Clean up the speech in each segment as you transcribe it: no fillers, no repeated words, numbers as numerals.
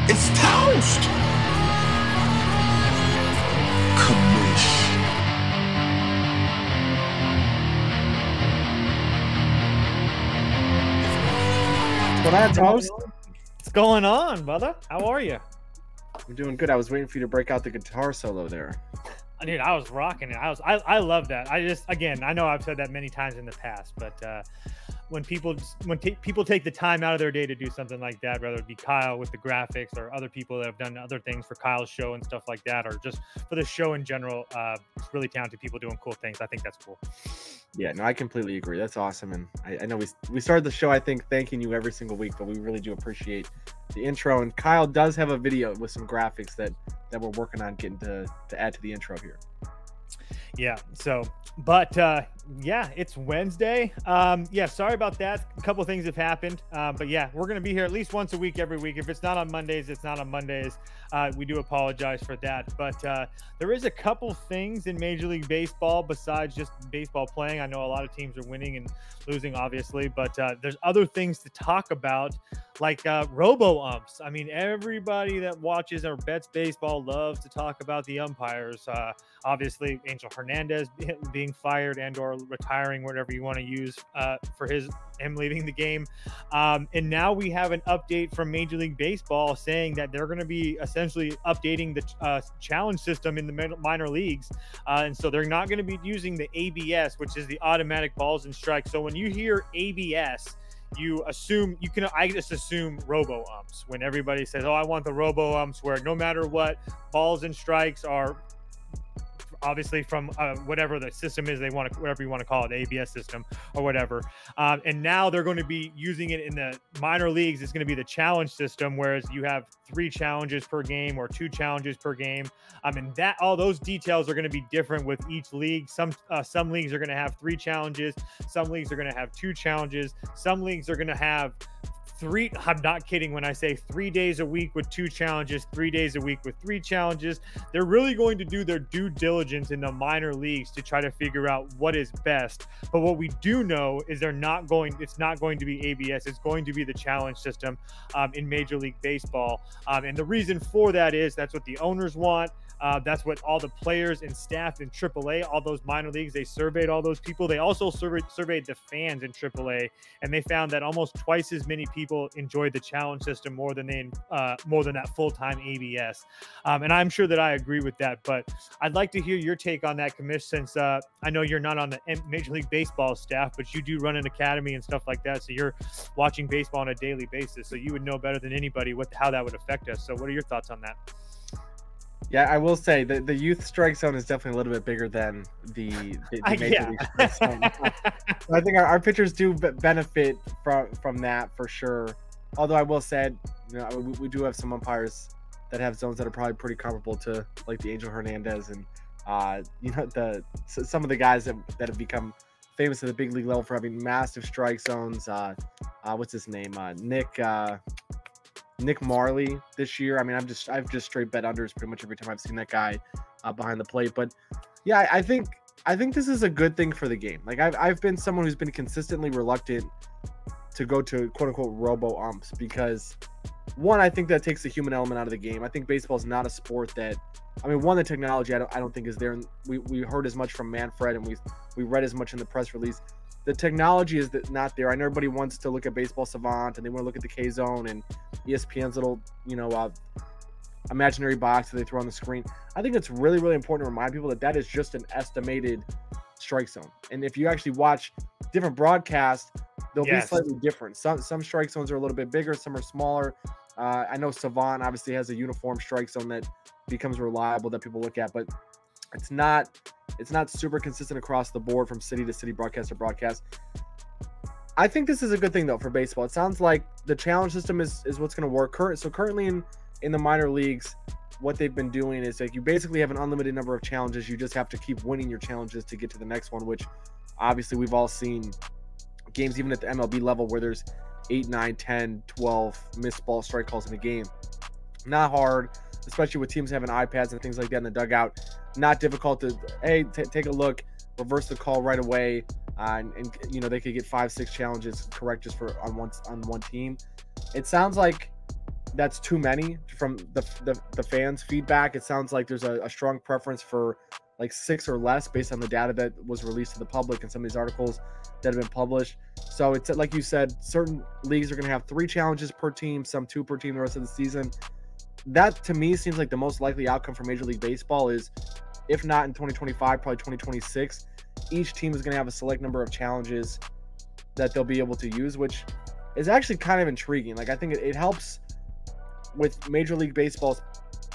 It's toast! Commish. What up, Toast? What's going on, brother? How are you? I'm doing good. I was waiting for you to break out the guitar solo there. Dude, I was rocking it. I love that. I know I've said that many times in the past, but when people take the time out of their day to do something like that, whether it be Kyle with the graphics or other people that have done other things for Kyle's show and stuff like that, or just for the show in general, really talented people doing cool things. I think that's cool. Yeah, no, I completely agree. That's awesome. And I know we started the show, I think, thanking you every single week, but we really do appreciate the intro. And Kyle does have a video with some graphics that we're working on getting to add to the intro here. Yeah. So, but yeah, it's Wednesday. Yeah, sorry about that. A couple of things have happened. But yeah, we're going to be here at least once a week, every week. If it's not on Mondays, it's not on Mondays. We do apologize for that. But there is a couple things in Major League Baseball besides just baseball playing. I know a lot of teams are winning and losing, obviously, but there's other things to talk about, like robo-umps. I mean, everybody that watches or bets baseball loves to talk about the umpires. Obviously, Angel Hernandez being fired and or retiring, whatever you want to use for him leaving the game. And now we have an update from Major League Baseball saying that they're going to be essentially updating the challenge system in the minor leagues. And so they're not going to be using the ABS, which is the automatic balls and strikes. So when you hear ABS, I just assume robo umps when everybody says, oh, I want the robo umps, where no matter what, balls and strikes are obviously from whatever the system is, whatever you want to call it, the ABS system or whatever. And now they're going to be using it in the minor leagues. It's going to be the challenge system, whereas you have 3 challenges per game or 2 challenges per game. And that all those details are going to be different with each league. Some leagues are going to have 3 challenges. Some leagues are going to have 2 challenges. Some leagues are going to have 3. I'm not kidding when I say 3 days a week with 2 challenges, 3 days a week with 3 challenges. They're really going to do their due diligence in the minor leagues to try to figure out what is best. But what we do know is it's not going to be ABS. It's going to be the challenge system in Major League Baseball. And the reason for that is that's what the owners want. That's what all the players and staff in AAA, all those minor leagues, they surveyed all those people. They also surveyed the fans in AAA, and they found that almost twice as many people enjoyed the challenge system more than that full-time ABS. And I'm sure that I agree with that, but I'd like to hear your take on that, Commish, since I know you're not on the Major League Baseball staff, but you do run an academy and stuff like that. So you're watching baseball on a daily basis. So you would know better than anybody how that would affect us. So what are your thoughts on that? Yeah, I will say that the youth strike zone is definitely a little bit bigger than the Major League strike zone. So I think our pitchers do benefit from that for sure. Although I will say, we do have some umpires that have zones that are probably pretty comparable to like the Angel Hernandez and some of the guys that have become famous at the big league level for having massive strike zones. What's his name? Nick Marley this year. I mean, I've just straight bet unders pretty much every time I've seen that guy behind the plate. But yeah, I think this is a good thing for the game. Like I've been someone who's been consistently reluctant to go to quote unquote robo umps because one, I think that takes the human element out of the game. I think baseball is not a sport that, I mean, one, the technology I don't think is there. And we heard as much from Manfred and we read as much in the press release. The technology is not there. I know everybody wants to look at Baseball Savant and they want to look at the K Zone and ESPN's little, imaginary box that they throw on the screen. I think it's really, really important to remind people that is just an estimated strike zone. And if you actually watch different broadcasts, they'll be slightly different. Some strike zones are a little bit bigger, some are smaller. I know Savant obviously has a uniform strike zone that becomes reliable that people look at, but it's not super consistent across the board from city to city, broadcast to broadcast. I think this is a good thing though for baseball. It sounds like the challenge system is what's going to work. So currently in the minor leagues, what they've been doing is like you basically have an unlimited number of challenges. You just have to keep winning your challenges to get to the next one, which obviously we've all seen games even at the MLB level where there's 8, 9, 10, 12 missed ball strike calls in a game. Not hard, especially with teams having iPads and things like that in the dugout. Not difficult to, take a look, reverse the call right away, and they could get 5, 6 challenges correct just on one team. It sounds like that's too many from the fans' feedback. It sounds like there's a strong preference for like 6 or less based on the data that was released to the public and some of these articles that have been published. So it's like you said, certain leagues are going to have 3 challenges per team, some 2 per team the rest of the season. That to me seems like the most likely outcome for Major League Baseball is, if not in 2025, probably 2026, each team is going to have a select number of challenges that they'll be able to use, which is actually kind of intriguing. Like, I think it helps with Major League Baseball's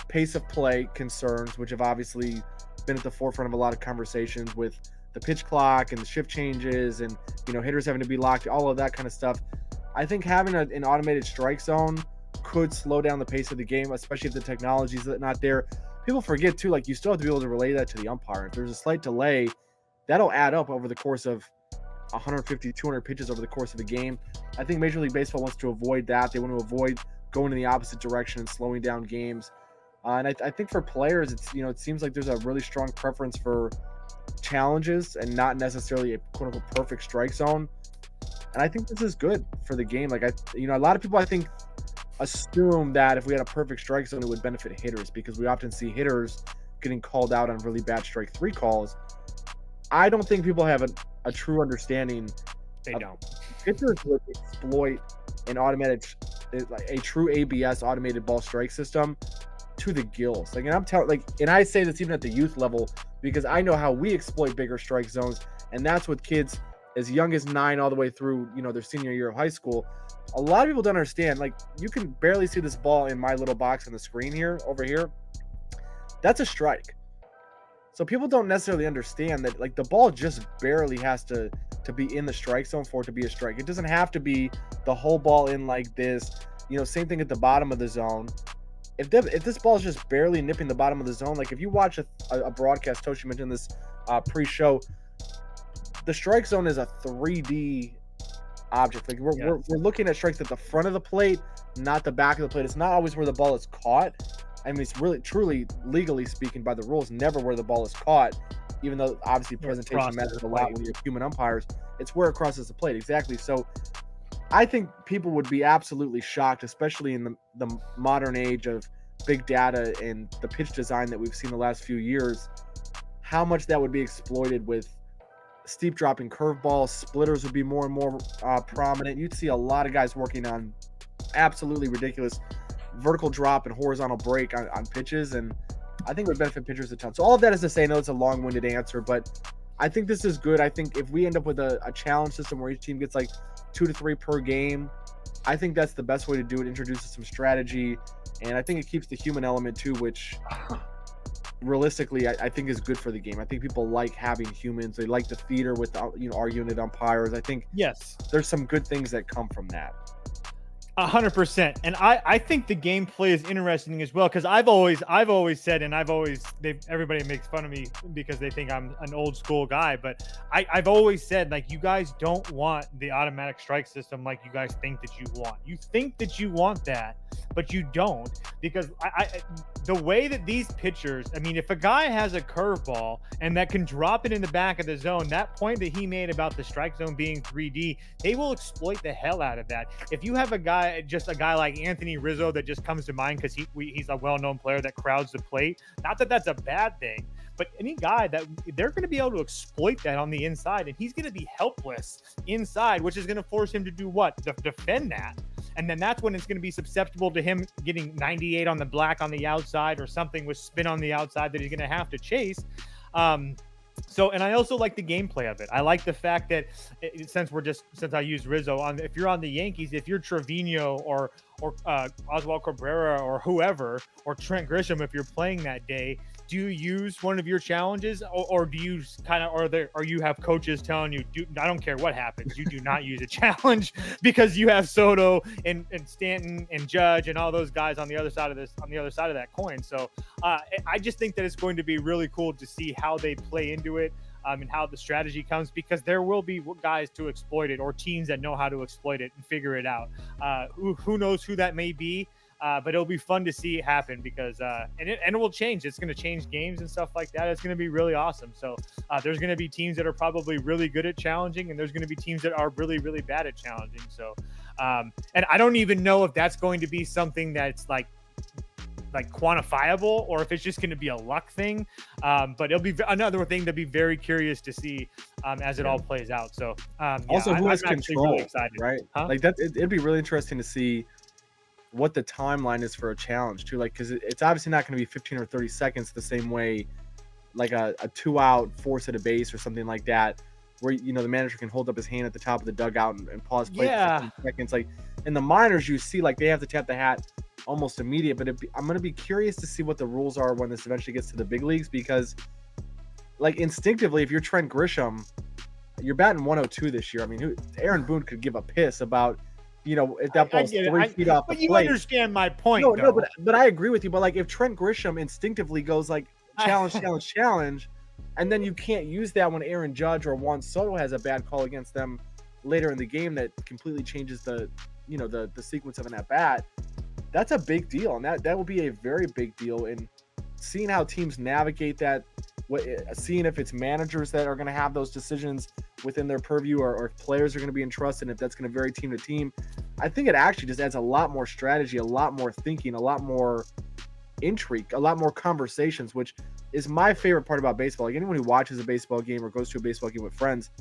pace of play concerns, which have obviously been at the forefront of a lot of conversations with the pitch clock and the shift changes and, you know, hitters having to be locked, all of that kind of stuff. I think having an automated strike zone could slow down the pace of the game, especially if the technology's not there. People forget too, like, you still have to be able to relay that to the umpire. If there's a slight delay, that'll add up over the course of 150, 200 pitches over the course of a game. I think Major League Baseball wants to avoid that. They want to avoid going in the opposite direction and slowing down games. And I think for players, it's, you know, it seems like there's a really strong preference for challenges and not necessarily a quote unquote perfect strike zone. And I think this is good for the game. Like, a lot of people, I think, assume that if we had a perfect strike zone, it would benefit hitters, because we often see hitters getting called out on really bad strike 3 calls. I don't think people have a true understanding. They don't. Pitchers would exploit an automated, a true ABS automated ball strike system to the gills. Like, and I'm telling, like, and I say this even at the youth level, because I know how we exploit bigger strike zones, and that's with kids as young as 9 all the way through, you know, their senior year of high school. A lot of people don't understand. Like, you can barely see this ball in my little box on the screen here, over here. That's a strike. So people don't necessarily understand that, like, the ball just barely has to be in the strike zone for it to be a strike. It doesn't have to be the whole ball in like this. You know, same thing at the bottom of the zone. If this ball is just barely nipping the bottom of the zone, like if you watch a broadcast, Toshi mentioned this pre-show, the strike zone is a 3D object. Like, we're looking at strikes at the front of the plate, not the back of the plate. It's not always where the ball is caught. I mean, it's really, truly, legally speaking, by the rules, never where the ball is caught, even though obviously presentation matters a lot when you're human umpires. It's where it crosses the plate. Exactly. So I think people would be absolutely shocked, especially in the modern age of big data and the pitch design that we've seen the last few years, how much that would be exploited with steep dropping curveballs. Splitters would be more and more prominent. You'd see a lot of guys working on absolutely ridiculous vertical drop and horizontal break on pitches, and I think it would benefit pitchers a ton. So all of that is to say, I know it's a long-winded answer, but I think this is good. I think if we end up with a challenge system where each team gets like 2 to 3 per game, I think that's the best way to do it. Introduces some strategy, and I think it keeps the human element too, which realistically I think is good for the game. I think people like having humans. They like the theater with, you know, our unit umpires. I think there's some good things that come from that. 100%. And I think the gameplay is interesting as well, because I've always said, and everybody makes fun of me because they think I'm an old school guy, but I've always said, like, you guys don't want the automatic strike system like you guys think that you want. You think that you want that, but you don't, because the way that these pitchers, I mean, if a guy has a curveball and that can drop it in the back of the zone, that point that he made about the strike zone being 3D, they will exploit the hell out of that. If you have a guy like Anthony Rizzo that just comes to mind because he's a well-known player that crowds the plate, not that that's a bad thing, but any guy that they're going to be able to exploit that on the inside, and he's going to be helpless inside, which is going to force him to do what? Defend that. And then that's when it's going to be susceptible to him getting 98 on the black on the outside, or something with spin on the outside that he's going to have to chase. So, and I also like the gameplay of it. I like the fact that since I use Rizzo if you're on the Yankees, if you're Trevino or Oswald Cabrera or whoever, or Trent Grisham, if you're playing that day, do you use one of your challenges, or do you or you have coaches telling you, I don't care what happens, you do not use a challenge, because you have Soto and Stanton and Judge and all those guys on the other side of that coin. So I just think that it's going to be really cool to see how they play into it, and how the strategy comes, because there will be guys to exploit it, or teams that know how to exploit it and figure it out. Who knows who that may be? But it'll be fun to see it happen, because and it will change. It's going to change games and stuff like that. It's going to be really awesome. So there's going to be teams that are probably really good at challenging, and there's going to be teams that are really, really bad at challenging. So And I don't even know if that's going to be something that's like quantifiable, or if it's just going to be a luck thing. But it'll be another thing to be very curious to see as it all plays out. So also, who has control, really excited, right? Huh? Like that, it'd be really interesting to see what the timeline is for a challenge too. Like, because it's obviously not going to be 15 or 30 seconds the same way, like a 2-out force at a base or something like that, where the manager can hold up his hand at the top of the dugout and pause play for 15 seconds. Like in the minors, you see like they have to tap the hat almost immediate. But I'm going to be curious to see what the rules are when this eventually gets to the big leagues, because like instinctively, if you're Trent Grisham, you're batting 102 this year. I mean, Aaron Boone could give a piss about, if that ball's 3 feet off the plate. But you understand my point. No, but I agree with you. But like if Trent Grisham instinctively goes like challenge, and then you can't use that when Aaron Judge or Juan Soto has a bad call against them later in the game that completely changes the sequence of an at bat. That's a big deal, and that will be a very big deal. And seeing how teams navigate that, seeing if it's managers that are going to have those decisions within their purview, or if players are going to be entrusted, and if that's going to vary team to team, I think it actually just adds a lot more strategy, a lot more thinking, a lot more intrigue, a lot more conversations, which is my favorite part about baseball. Like anyone who watches a baseball game or goes to a baseball game with friends,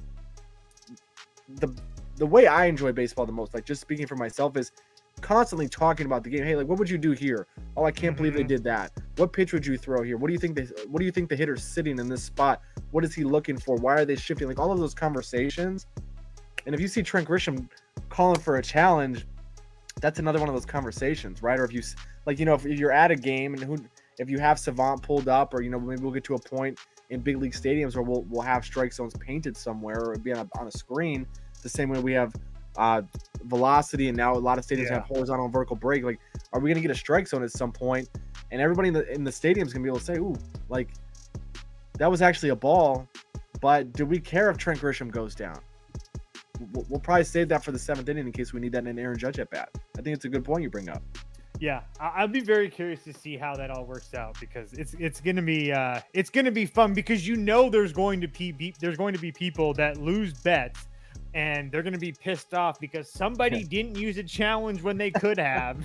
the way I enjoy baseball the most, like just speaking for myself, is constantly talking about the game. Hey, like what would you do here? Oh, I can't believe they did that. What pitch would you throw here? What do you think the hitter's sitting in this spot? What is he looking for? Why are they shifting? Like all of those conversations. And if you see Trent Grisham calling for a challenge, that's another one of those conversations, right? Or if you like, if you're at a game and if you have Savant pulled up, or maybe we'll get to a point in big league stadiums where we'll have strike zones painted somewhere, or be on a screen, the same way we have velocity, and now a lot of stadiums have horizontal and vertical break. Like, are we going to get a strike zone at some point? And everybody in the stadium's going to be able to say, ooh, like that was actually a ball, but do we care if Trent Grisham goes down? We'll probably save that for the 7th inning in case we need that in an Aaron Judge at bat. I think it's a good point you bring up. Yeah, I'll be very curious to see how that all works out, because it's gonna be fun, because there's going to be people that lose bets, and they're gonna be pissed off because somebody didn't use a challenge when they could have,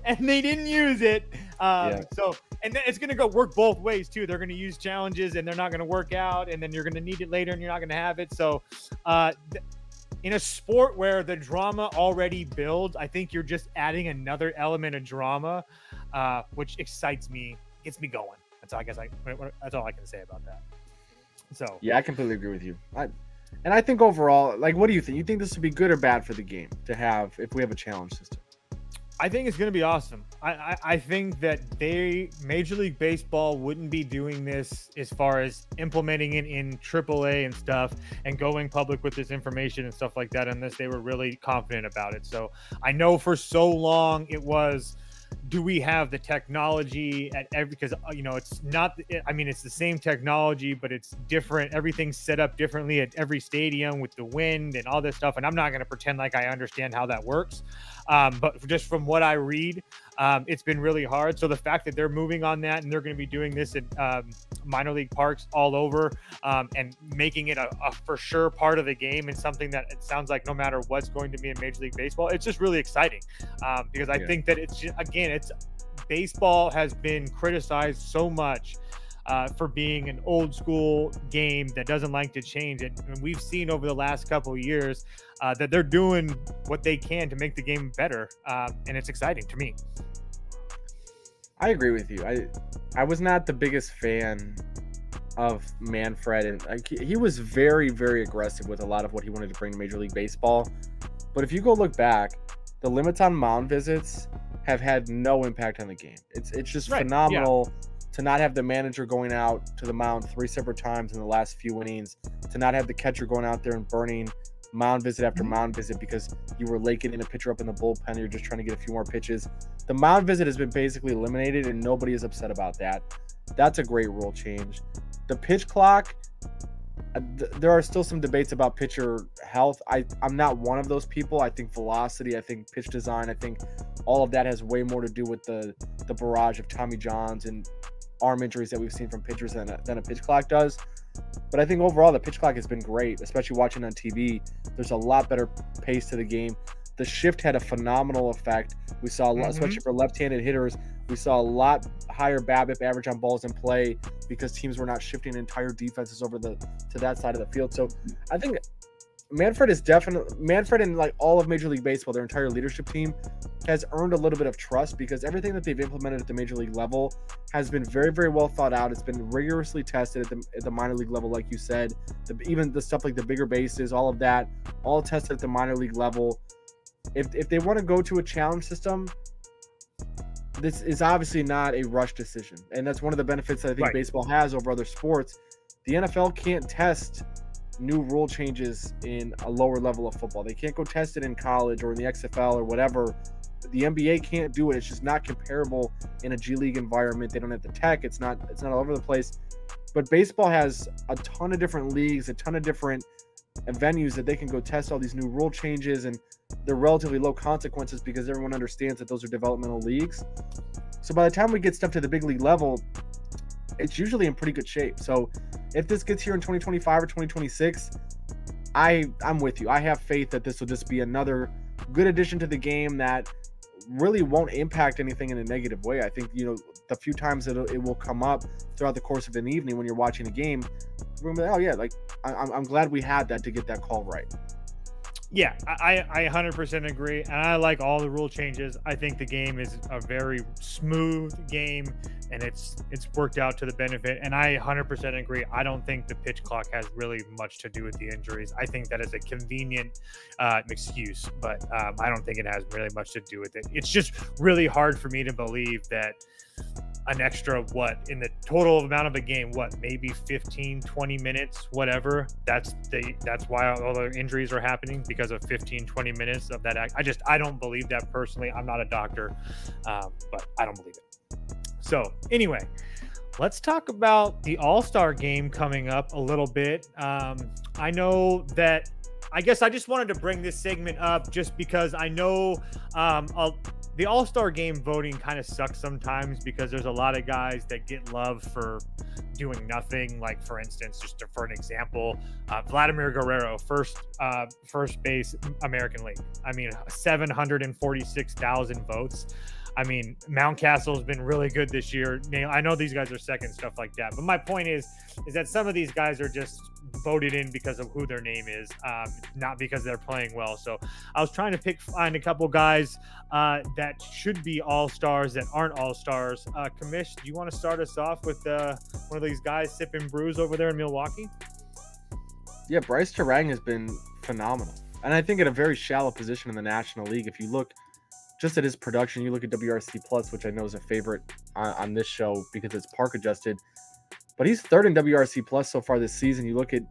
and they didn't use it. So, and then it's gonna work both ways too. They're gonna use challenges and they're not gonna work out, and then you're gonna need it later and you're not gonna have it. So, in a sport where the drama already builds, I think you're just adding another element of drama, which excites me, gets me going. That's all I can say about that. So yeah, I completely agree with you. I think overall, like, what do you think? You think this would be good or bad for the game to have if we have a challenge system? I think it's going to be awesome. I think that Major League Baseball wouldn't be doing this as far as implementing it in AAA and stuff and going public with this information and stuff like that unless they were really confident about it. So I know for so long it was, do we have the technology at every, because it's not, I mean, it's the same technology, but it's different. Everything's set up differently at every stadium with the wind and all this stuff. And I'm not going to pretend like I understand how that works. But just from what I read, it's been really hard. So the fact that they're moving on that, and they're going to be doing this in minor league parks all over, and making it a for sure part of the game, and something that it sounds like no matter what's going to be in Major League Baseball, it's just really exciting, because I think that it's just, again, baseball has been criticized so much for being an old school game that doesn't like to change. And we've seen over the last couple of years that they're doing what they can to make the game better. And it's exciting to me. I agree with you. I was not the biggest fan of Manfred, and he was very, very aggressive with a lot of what he wanted to bring to Major League Baseball. But if you go look back, the limits on mound visits have had no impact on the game. It's just phenomenal to not have the manager going out to the mound 3 separate times in the last few innings, to not have the catcher going out there and burning mound visit after mound visit because you were late getting a pitcher up in the bullpen. You're just trying to get a few more pitches. The mound visit has been basically eliminated, and nobody is upset about that. That's a great rule change. The pitch clock, there are still some debates about pitcher health. I'm not one of those people. I think velocity, I think pitch design, I think all of that has way more to do with the barrage of Tommy Johns and arm injuries that we've seen from pitchers than a pitch clock does. But I think overall the pitch clock has been great, especially watching on TV. There's a lot better pace to the game. the shift had a phenomenal effect. We saw a lot, especially for left-handed hitters, we saw a lot higher BABIP average on balls in play because teams were not shifting entire defenses over to that side of the field. So I think Manfred and like all of Major League Baseball, their entire leadership team, has earned a little bit of trust because everything that they've implemented at the Major League level has been very, very well thought out. It's been rigorously tested at the minor league level, like you said. Even the stuff like the bigger bases, all of that, all tested at the minor league level. If they want to go to a challenge system, this is obviously not a rush decision, and that's one of the benefits that I think baseball has over other sports. The NFL can't test new rule changes in a lower level of football. They can't go test it in college or in the XFL or whatever. The NBA can't do it. It's just not comparable in a G League environment. They don't have the tech. It's not all over the place. But baseball has a ton of different leagues, a ton of different venues that they can go test all these new rule changes, and they're relatively low consequences because everyone understands that those are developmental leagues. So by the time we get stuff to the big league level, it's usually in pretty good shape. So if this gets here in 2025 or 2026, I'm with you. I have faith that this will just be another good addition to the game that really won't impact anything in a negative way. I think, the few times that it will come up throughout the course of an evening when you're watching a game, we're gonna be like, oh yeah, like I'm glad we had that to get that call right. Yeah, I 100% agree, and I like all the rule changes. I think the game is a very smooth game, and it's worked out to the benefit. And I 100% agree. I don't think the pitch clock has really much to do with the injuries. I think that is a convenient excuse, but I don't think it has really much to do with it. It's just really hard for me to believe that an extra in the total amount of a game, maybe 15 20 minutes, whatever, that's why all the injuries are happening, because of 15 20 minutes of that act. I don't believe that personally. I'm not a doctor, but I don't believe it. So anyway, let's talk about the All-Star game coming up a little bit. I know that I guess I just wanted to bring this segment up just because I know the All-Star game voting kind of sucks sometimes because there's a lot of guys that get love for doing nothing. Like, for instance, just for an example, Vladimir Guerrero, first base, American League. I mean, 746,000 votes. I mean, Mountcastle's been really good this year. I know these guys are second, stuff like that. But my point is that some of these guys are just voted in because of who their name is, not because they're playing well. So I was trying to find a couple guys that should be all-stars that aren't all-stars. Commish, do you want to start us off with one of these guys sipping brews over there in Milwaukee? Yeah, Bryce Terang has been phenomenal. And I think at a very shallow position in the National League. If you look just at his production, you look at WRC Plus, which I know is a favorite on this show because it's park adjusted. But he's third in WRC Plus so far this season. You look at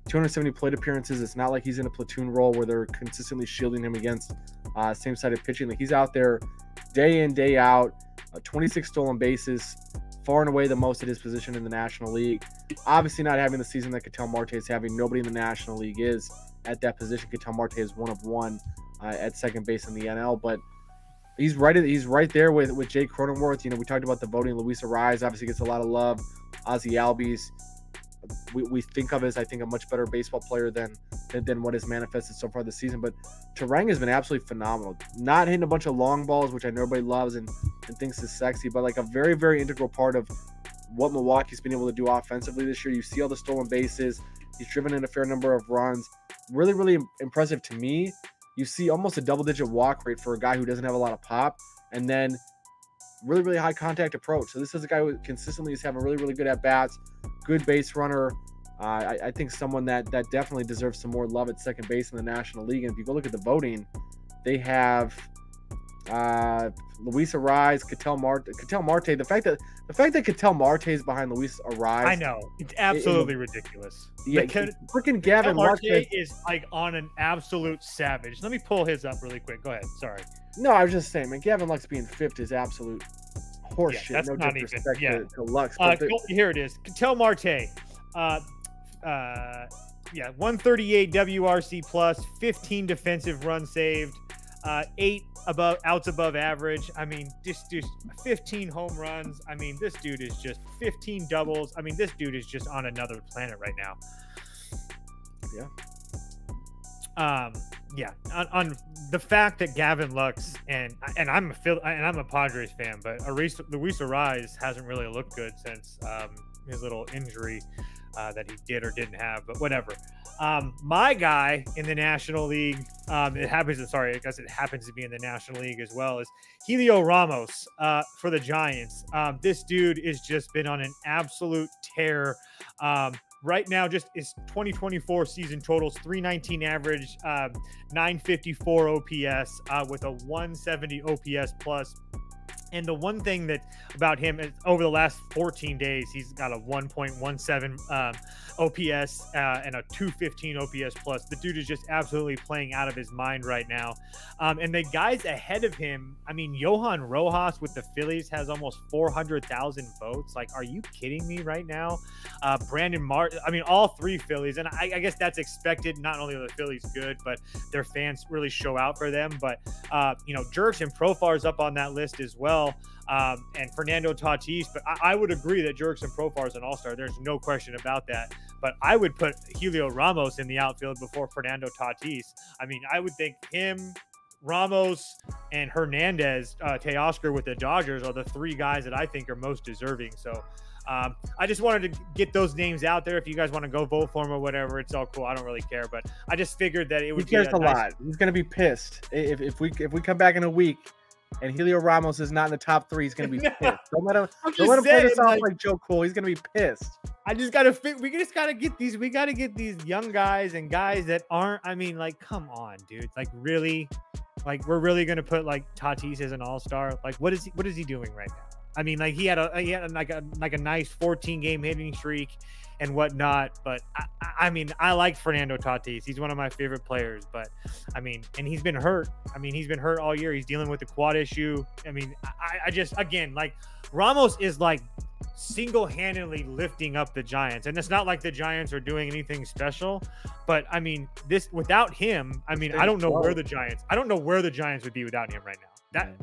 270 plate appearances. It's not like he's in a platoon role where they're consistently shielding him against same-sided pitching. Like, he's out there day in, day out. 26 stolen bases, far and away the most at his position in the National League. Obviously not having the season that Ketel Marte is having. Nobody in the National League is at that position. Ketel Marte is one of one at second base in the NL, but he's right there with Jake Cronenworth. We talked about the voting. Luis Arraez obviously gets a lot of love. Ozzie Albies, we think of as, I think, a much better baseball player than what has manifested so far this season. But Terang has been absolutely phenomenal. Not hitting a bunch of long balls, which I know everybody loves and thinks is sexy, but like a very, very integral part of what Milwaukee's been able to do offensively this year. You see all the stolen bases. He's driven in a fair number of runs. Really, really impressive to me. You see almost a double-digit walk rate for a guy who doesn't have a lot of pop, and then really, really high contact approach. So this is a guy who consistently is having really, really good at-bats, good base runner. I think someone that definitely deserves some more love at second base in the National League. And if you go look at the voting, they have Luis Arraez, Ketel Marte. The fact that Ketel Marte is behind Luis Arraez, I know, it's absolutely ridiculous. Yeah, freaking Gavin Marte is like on an absolute savage. Let me pull his up really quick. Go ahead. Sorry. No, I was just saying, man. Gavin Lux being fifth is absolute horseshit. Yeah, that's no not disrespect even. to Lux. Here it is. Ketel Marte. 138 WRC plus, 15 defensive runs saved, 8 outs above average. I mean, just 15 home runs. I mean, this dude is just 15 doubles. I mean, this dude is just on another planet right now. Yeah. yeah, on the fact that Gavin Lux and I'm a Padres fan, but Luis Arraez hasn't really looked good since his little injury that he did or didn't have, but whatever. My guy in the National League, I guess it happens to be in the National League as well, is Helio Ramos for the Giants. This dude has just been on an absolute tear. Right now, just his 2024 season totals: 319 average, 954 OPS, with a 170 OPS plus. And the one thing that about him is over the last 14 days, he's got a 1.17 OPS and a 215 OPS plus. The dude is just absolutely playing out of his mind right now. And the guys ahead of him, I mean, Johan Rojas with the Phillies has almost 400,000 votes. Like, are you kidding me right now? Brandon Martin, I mean, all three Phillies. And I guess that's expected. Not only are the Phillies good, but their fans really show out for them. But, Jurickson Profar's up on that list as well. And Fernando Tatis, but I would agree that Jurickson Profar is an all-star. There's no question about that. But I would put Helio Ramos in the outfield before Fernando Tatis. I mean, I would think him, Ramos, and Hernandez, Teoscar with the Dodgers are the three guys that I think are most deserving. So I just wanted to get those names out there. If you guys want to go vote for him or whatever, it's all cool. I don't really care. But I just figured that it would be a lot. He's going to be pissed if we come back in a week and Helio Ramos is not in the top 3, he's going to be pissed. Don't let him play this off like Joe Cool. He's going to be pissed. I just got to we just got to get these. We got to get these young guys and guys that aren't. I mean, like, come on, dude. Like, really? Like, we're really going to put like Tatis as an all-star? Like, what is he doing right now? I mean, like, he had a nice 14-game hitting streak and whatnot. But I mean, I like Fernando Tatis. He's one of my favorite players. But I mean, and he's been hurt. I mean, he's been hurt all year. He's dealing with the quad issue. I mean, I just, again, like, Ramos is like single-handedly lifting up the Giants, and it's not like the Giants are doing anything special. But I mean, without him, I mean, I don't know where the Giants would be without him right now.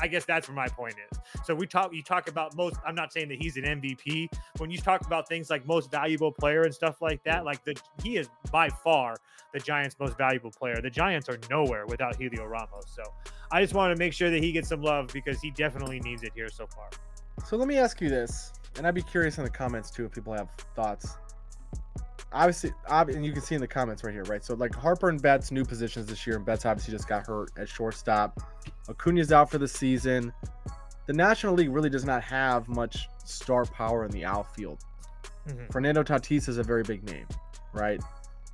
I guess that's where my point is. So you talk about most, I'm not saying that he's an MVP. When you talk about things like most valuable player and stuff like that, like he is by far the Giants' most valuable player. The Giants are nowhere without Helio Ramos. So I just wanted to make sure that he gets some love because he definitely needs it here so far. So let me ask you this, and I'd be curious in the comments too if people have thoughts. Obviously, and you can see in the comments right here, right? So like Harper and Betts, new positions this year, and Betts obviously just got hurt at shortstop. Acuna's out for the season. The National League really does not have much star power in the outfield. Fernando Tatis is a very big name, right?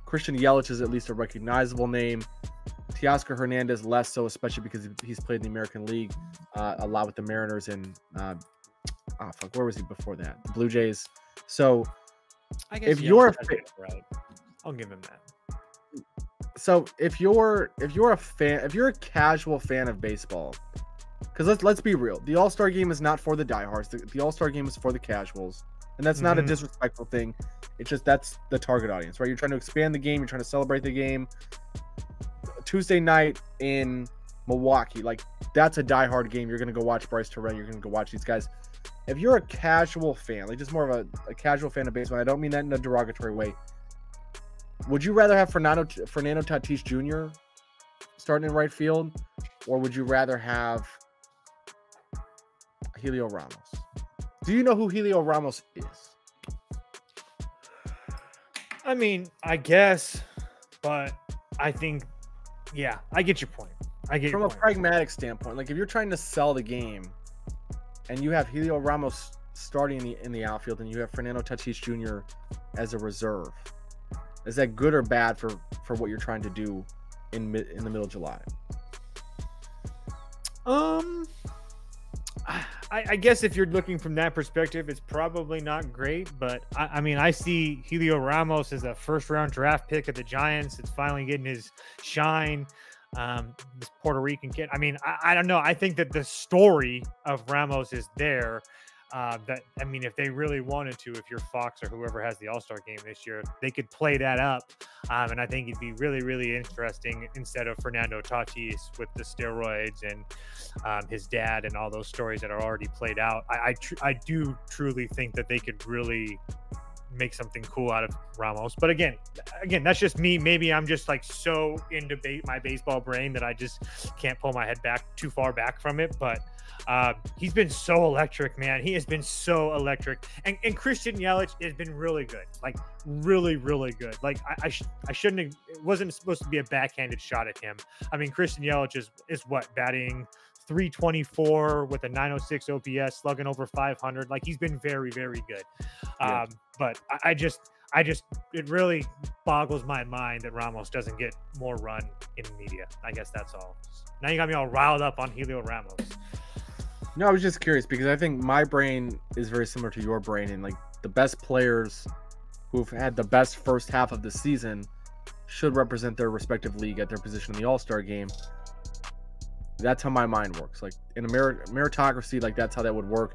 Christian Yelich is at least a recognizable name. Teoscar Hernandez less so, especially because he's played in the American League a lot with the Mariners and where was he before that? The Blue Jays. So I guess if you're right, I'll give him that. So if you're a fan, if you're a casual fan of baseball, because let's be real, the All-Star Game is not for the diehards. The All-Star Game is for the casuals, and that's not a disrespectful thing. It's just that's the target audience, right? You're trying to expand the game. You're trying to celebrate the game. Tuesday night in Milwaukee, like, that's a diehard game. You're gonna go watch Bryce Terrell. You're gonna go watch these guys. If you're a casual fan, like just more of a casual fan of baseball, I don't mean that in a derogatory way. Would you rather have Fernando Tatis Jr. starting in right field, or would you rather have Helio Ramos? Do you know who Helio Ramos is? I mean, I guess, but I think, yeah, I get your point. From a pragmatic standpoint, like if you're trying to sell the game and you have Helio Ramos starting in the outfield and you have Fernando Tatis Jr. as a reserve, is that good or bad for what you're trying to do in the middle of July? I guess if you're looking from that perspective, it's probably not great. But I mean, I see Helio Ramos as a first-round draft pick of the Giants. It's finally getting his shine. This Puerto Rican kid. I mean, I don't know. I think that the story of Ramos is there. If they really wanted to, if you're Fox or whoever has the All-Star Game this year, they could play that up. And I think it'd be really, really interesting instead of Fernando Tatis with the steroids and his dad and all those stories that are already played out. I do truly think that they could really make something cool out of Ramos. But again, that's just me. Maybe I'm just like so into my baseball brain that I just can't pull my head back too far back from it. But he's been so electric, man. He has been so electric. And Christian Yelich has been really good, like really, really good. Like I shouldn't have, it wasn't supposed to be a backhanded shot at him. I mean, Christian Yelich is what, batting 324 with a 906 OPS, slugging over 500. Like he's been very, very good. But I just it really boggles my mind that Ramos doesn't get more run in the media. I guess that's all. Now you got me all riled up on Helio Ramos. No, I was just curious because I think my brain is very similar to your brain, and like the best players who've had the best first half of the season should represent their respective league at their position in the All-Star game. That's how my mind works. Like in a meritocracy, like that's how that would work.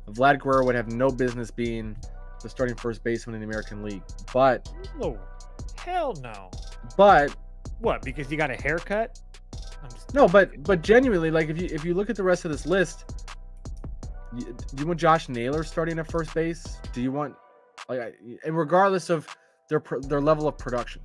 Vlad Guerrero would have no business being the starting first baseman in the American League. But oh, hell no. But what? Because he got a haircut? No, but genuinely, like if you look at the rest of this list, do you want Josh Naylor starting at first base? Do you want and regardless of their level of production,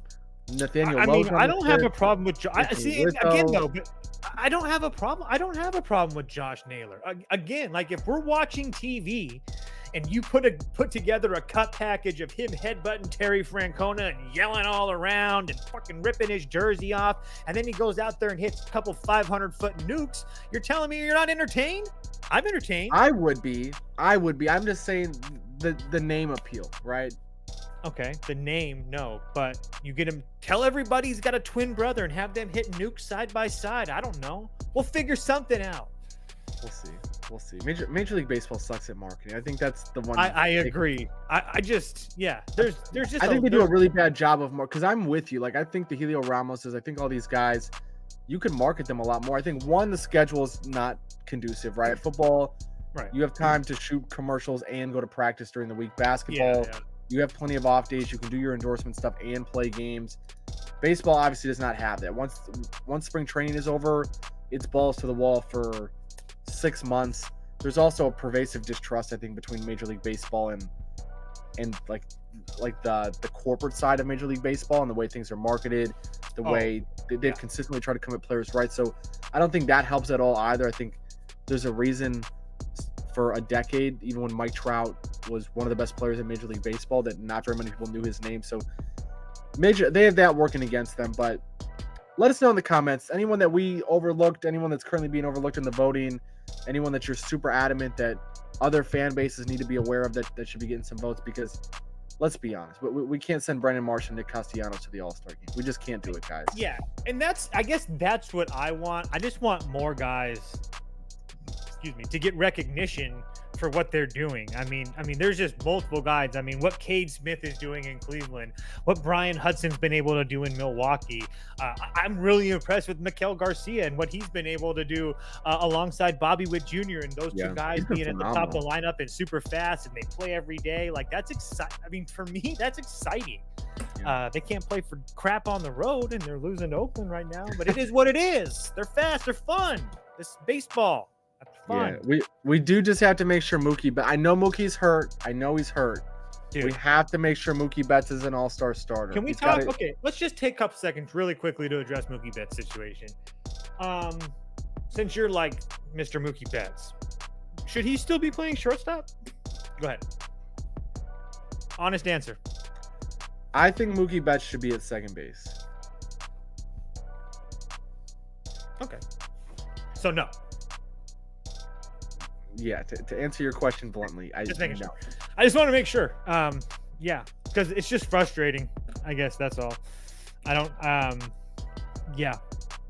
Nathaniel? I mean, I don't have a problem with again though, but I don't have a problem. I don't have a problem with Josh Naylor. Again, like if we're watching TV and you put together a cut package of him headbutting Terry Francona and yelling all around and fucking ripping his jersey off, and then he goes out there and hits a couple 500-foot nukes, you're telling me you're not entertained? I'm entertained. I would be. I'm just saying the name appeal, right? Okay, the name, no, but you get him. Tell everybody he's got a twin brother and have them hit nukes side by side. I don't know. We'll figure something out. We'll see. Major League Baseball sucks at marketing. I think that's the one. I agree. I just, yeah. There's just. I think they do a really bad job of because I'm with you. Like I think the Helio Ramoses. I think all these guys, you can market them a lot more. I think the schedule is not conducive, right? Football, right? You have time to shoot commercials and go to practice during the week. Basketball. Yeah. You have plenty of off days. You can do your endorsement stuff and play games. Baseball obviously does not have that. Once spring training is over, it's balls to the wall for 6 months. There's also a pervasive distrust, I think, between Major League Baseball and like the corporate side of Major League Baseball and the way things are marketed, the way they've consistently tried to commit players right. So I don't think that helps at all either. I think there's a reason for a decade, even when Mike Trout was one of the best players in Major League Baseball, that not very many people knew his name. So they have that working against them. But let us know in the comments, anyone that we overlooked, anyone that's currently being overlooked in the voting, anyone that you're super adamant that other fan bases need to be aware of that should be getting some votes, because let's be honest, we can't send Brandon Marsh and Nick Castellanos to the All-Star game. We just can't do it, guys. Yeah, and I guess that's what I want. I just want more guys, to get recognition for what they're doing. I mean, there's just multiple guys. I mean, what Cade Smith is doing in Cleveland, what Brian Hudson's been able to do in Milwaukee. I'm really impressed with Maikel Garcia and what he's been able to do alongside Bobby Witt Jr. and those two guys being at the top of the lineup and super fast, and they play every day. Like that's exciting. I mean, for me, that's exciting. Yeah. They can't play for crap on the road, and they're losing to Oakland right now. But it is what it is. They're fast. They're fun. It's baseball. Fun. Yeah, we do just have to make sure Mookie, but I know Mookie's hurt. I know he's hurt. Dude. We have to make sure Mookie Betts is an all-star starter. Can we talk? Okay, let's just take a couple seconds really quickly to address Mookie Betts' situation. Since you're like Mr. Mookie Betts, should he still be playing shortstop? Go ahead. Honest answer. I think Mookie Betts should be at second base. Okay. So no. Yeah, to answer your question bluntly, I just want to make sure. Yeah, because it's just frustrating. I guess that's all. I don't. Yeah,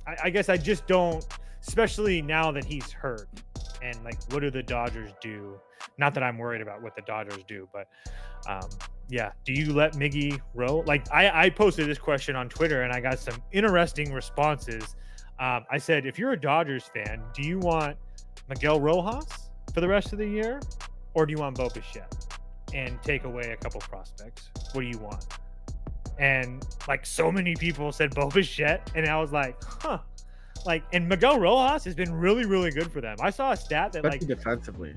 I guess I just don't. Especially now that he's hurt, and like, what do the Dodgers do? Not that I'm worried about what the Dodgers do, but yeah. Do you let Miggy roll? Like, I posted this question on Twitter, and I got some interesting responses. I said, if you're a Dodgers fan, do you want Miguel Rojas for the rest of the year, or do you want Bo Bichette and take away a couple prospects? What do you want? And like, so many people said Bo Bichette, and I was like, huh. Like, and Miguel Rojas has been really, really good for them. I saw a stat that, like, defensively.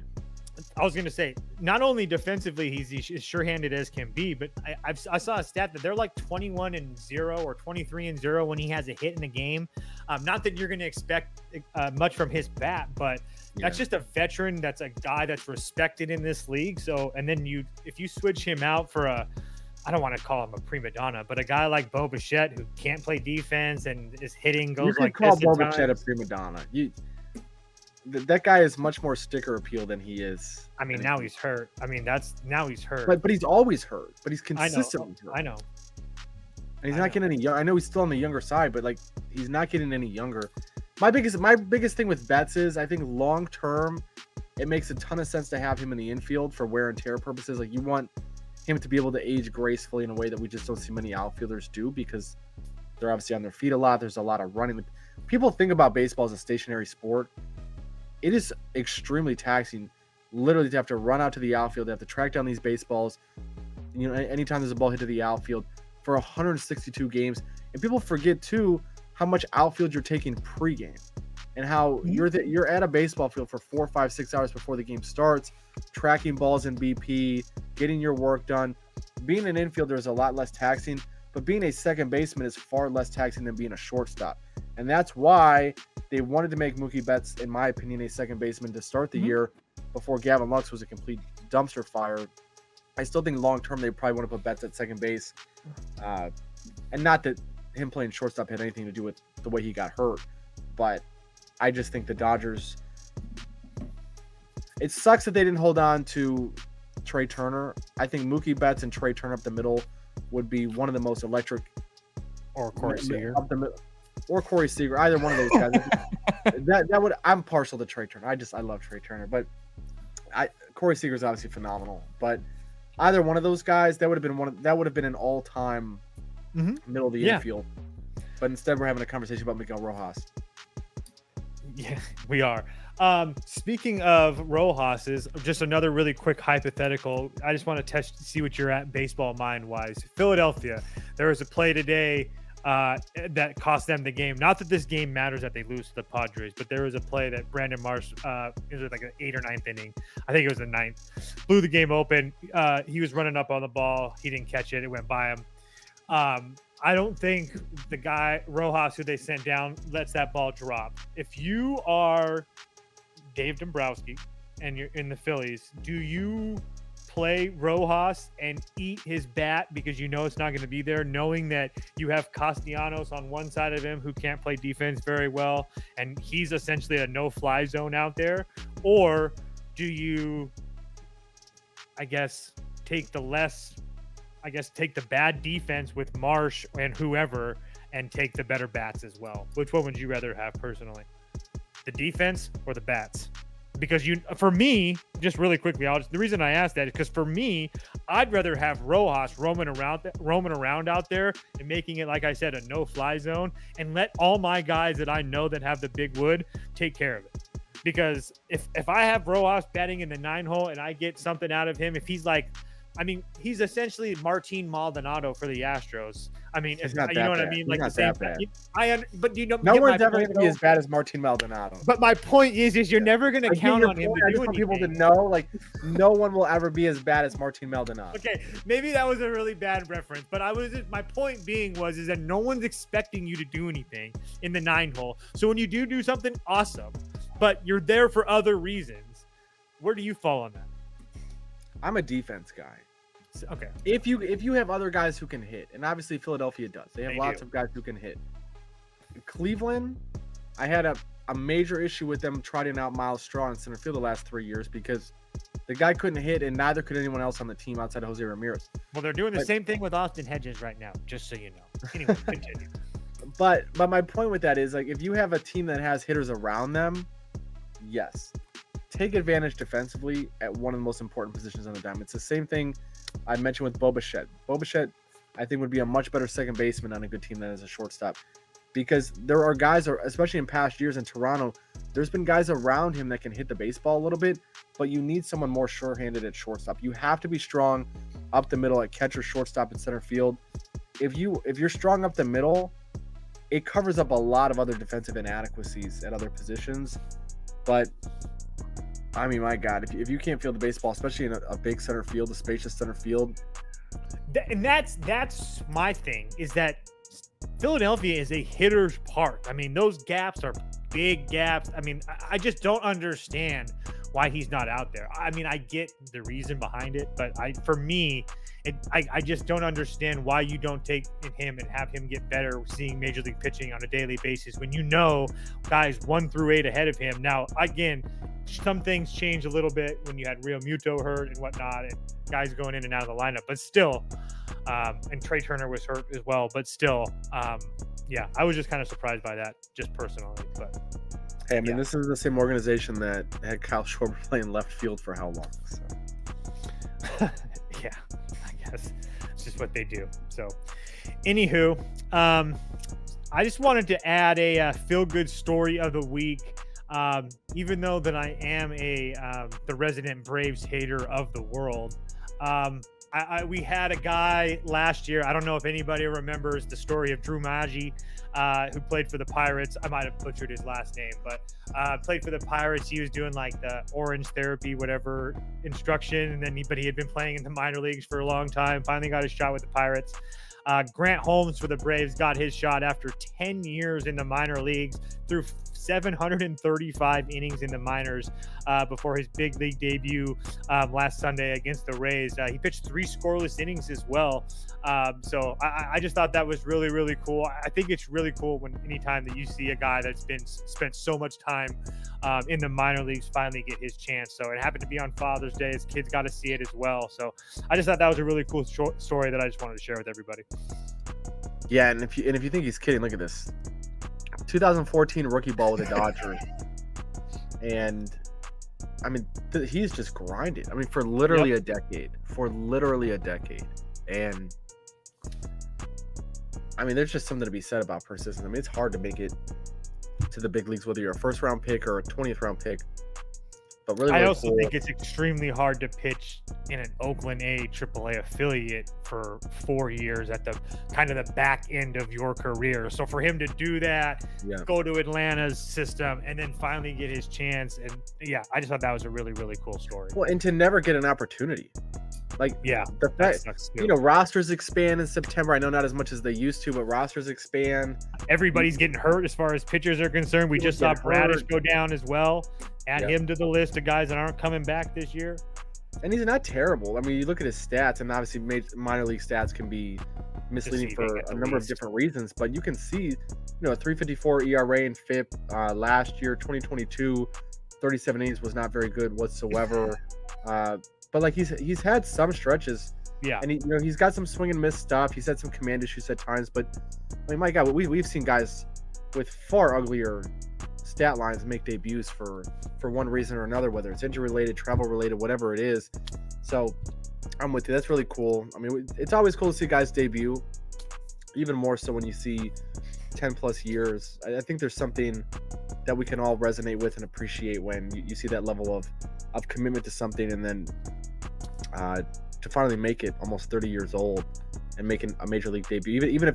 I was going to say, not only defensively, he's as sure-handed as can be, but I saw a stat that they're like 21-0 or 23-0 when he has a hit in a game. Not that you're going to expect much from his bat, but that's just a veteran. That's a guy that's respected in this league. So, and then if you switch him out for I don't want to call him a prima donna, but a guy like Bo Bichette who can't play defense and is hitting goes like this. You call Bo Bichette a prima donna. That guy is much more sticker appeal than he is. I mean, now he's hurt. I mean, now he's hurt. But he's always hurt. But he's consistently hurt. I know. And he's not getting any young. I know he's still on the younger side, but like he's not getting any younger. My biggest thing with Betts is I think long term, it makes a ton of sense to have him in the infield for wear and tear purposes. Like you want him to be able to age gracefully in a way that we just don't see many outfielders do because they're obviously on their feet a lot. There's a lot of running. People think about baseball as a stationary sport. It is extremely taxing, literally, to have to run out to the outfield, to have to track down these baseballs. You know, anytime there's a ball hit to the outfield for 162 games, and people forget too how much outfield you're taking pregame, and how you're at a baseball field for 4, 5, 6 hours before the game starts, tracking balls in BP, getting your work done. Being an infielder is a lot less taxing, but being a second baseman is far less taxing than being a shortstop, and that's why they wanted to make Mookie Betts, in my opinion, a second baseman to start the year before Gavin Lux was a complete dumpster fire. I still think long-term they probably want to put Betts at second base. And not that him playing shortstop had anything to do with the way he got hurt, but I just think the Dodgers, it sucks that they didn't hold on to Trey Turner. I think Mookie Betts and Trey Turner up the middle would be one of the most electric. Or Corey Seager. Up the middle. Or Corey Seager, either one of those guys. that would. I'm partial to Trey Turner. I love Trey Turner, but Corey Seager is obviously phenomenal. But either one of those guys, that would have been an all-time middle of the infield. But instead, we're having a conversation about Miguel Rojas. Yeah, we are. Speaking of Rojas's, just another really quick hypothetical. I just want to see what you're at baseball mind-wise. Philadelphia, there was a play today that cost them the game. Not that this game matters that they lose to the Padres, but there was a play that Brandon Marsh, it was like an 8th or 9th inning. I think it was the 9th. Blew the game open. He was running up on the ball. He didn't catch it. It went by him. I don't think the guy, Rojas, who they sent down, lets that ball drop. If you are Dave Dombrowski and you're in the Phillies, do you play Rojas and eat his bat because you know it's not going to be there, knowing that you have Castellanos on one side of him who can't play defense very well, and he's essentially a no-fly zone out there? Or do you, take the bad defense with Marsh and whoever and take the better bats as well? Which one would you rather have personally? The defense or the bats? Because for me, just really quickly, the reason I asked that is because for me, I'd rather have Rojas roaming around out there and making it, like I said, a no-fly zone, and let all my guys that I know that have the big wood take care of it. Because if I have Rojas batting in the 9-hole and I get something out of him, if he's like, he's essentially Martin Maldonado for the Astros. You know what I mean? Like the same. But you know, no one's ever going to be as bad as Martin Maldonado. But my point is you're never going to count on him to do anything. I just want people to know, like, no one will ever be as bad as Martin Maldonado. Okay, maybe that was a really bad reference, but my point being is that no one's expecting you to do anything in the 9-hole. So when you do something awesome, but you're there for other reasons, where do you fall on that? I'm a defense guy. Okay. If you have other guys who can hit, and obviously Philadelphia does, they have lots of guys who can hit. Cleveland, I had a major issue with them trotting out Miles Straw in center field the last 3 years because the guy couldn't hit, and neither could anyone else on the team outside of Jose Ramirez. Well, they're doing the same thing with Austin Hedges right now, just so you know. Anyway, continue. But my point with that is, like, if you have a team that has hitters around them, yes, take advantage defensively at one of the most important positions on the diamond. It's the same thing I mentioned with Bo Bichette. Bo Bichette, I think, would be a much better second baseman on a good team than as a shortstop, because there are guys, especially in past years in Toronto, there's been guys around him that can hit the baseball a little bit, but you need someone more sure-handed at shortstop. You have to be strong up the middle at catcher, shortstop, and center field. If you're strong up the middle, it covers up a lot of other defensive inadequacies at other positions. But I mean, my God, if you can't field the baseball, especially in a big center field, a spacious center field. And that's my thing, is that Philadelphia is a hitter's park. I mean, those gaps are big gaps. I mean, I just don't understand why he's not out there. I mean, I get the reason behind it, but for me, I just don't understand why you don't take him and have him get better seeing major league pitching on a daily basis when you know guys 1 through 8 ahead of him. Now, again, some things change a little bit when you had Real Muto hurt and whatnot, and guys going in and out of the lineup, but still, and Trey Turner was hurt as well, but still, yeah, I was just kind of surprised by that, just personally. But hey, I mean, this is the same organization that had Kyle Schwarber playing left field for how long? So. Yeah, I guess it's just what they do. So, anywho, I just wanted to add a feel-good story of the week. Even though that I am the resident Braves hater of the world, we had a guy last year. I don't know if anybody remembers the story of Drew Maggi, who played for the Pirates. I might have butchered his last name, but played for the Pirates. He was doing like the orange therapy, whatever instruction, and then he had been playing in the minor leagues for a long time. Finally got his shot with the Pirates. Grant Holmes for the Braves got his shot after 10 years in the minor leagues, through 735 innings in the minors before his big league debut last Sunday against the Rays. He pitched 3 scoreless innings as well. So I just thought that was really, really cool. I think it's really cool when anytime that you see a guy that's been spent so much time in the minor leagues finally get his chance. So it happened to be on Father's Day. His kids got to see it as well. So I just thought that was a really cool story that I just wanted to share with everybody. Yeah, and if you think he's kidding, look at this. 2014 rookie ball with the Dodgers. And I mean, he's just grinded. I mean, for literally a decade. And I mean, there's just something to be said about persistence. I mean, it's hard to make it to the big leagues, whether you're a first round pick or a 20th round pick. But really, I also think it's extremely hard to pitch in an Oakland AAA affiliate for 4 years at the kind of the back end of your career. So for him to do that, go to Atlanta's system, and then finally get his chance, and I just thought that was a really, really cool story. Well, and to never get an opportunity. Like, the fact, rosters expand in September. I know not as much as they used to, but rosters expand. Everybody's getting hurt as far as pitchers are concerned. We just saw Bradish go down as well. Add him to the list of guys that aren't coming back this year. And he's not terrible. I mean, you look at his stats, and obviously minor league stats can be misleading for a number of different reasons. But you can see, a 3.54 ERA in FIP last year, 2022, 37 innings was not very good whatsoever. But like he's had some stretches, and he's got some swing and miss stuff. He's had some command issues at times, but I mean, my God, we've seen guys with far uglier stat lines make debuts for one reason or another, whether it's injury related, travel related, whatever it is. So I'm with you. That's really cool. I mean, it's always cool to see guys debut, even more so when you see 10 plus years. I think there's something that we can all resonate with and appreciate when you see that level of commitment to something, and then to finally make it almost 30 years old and making a major league debut. Even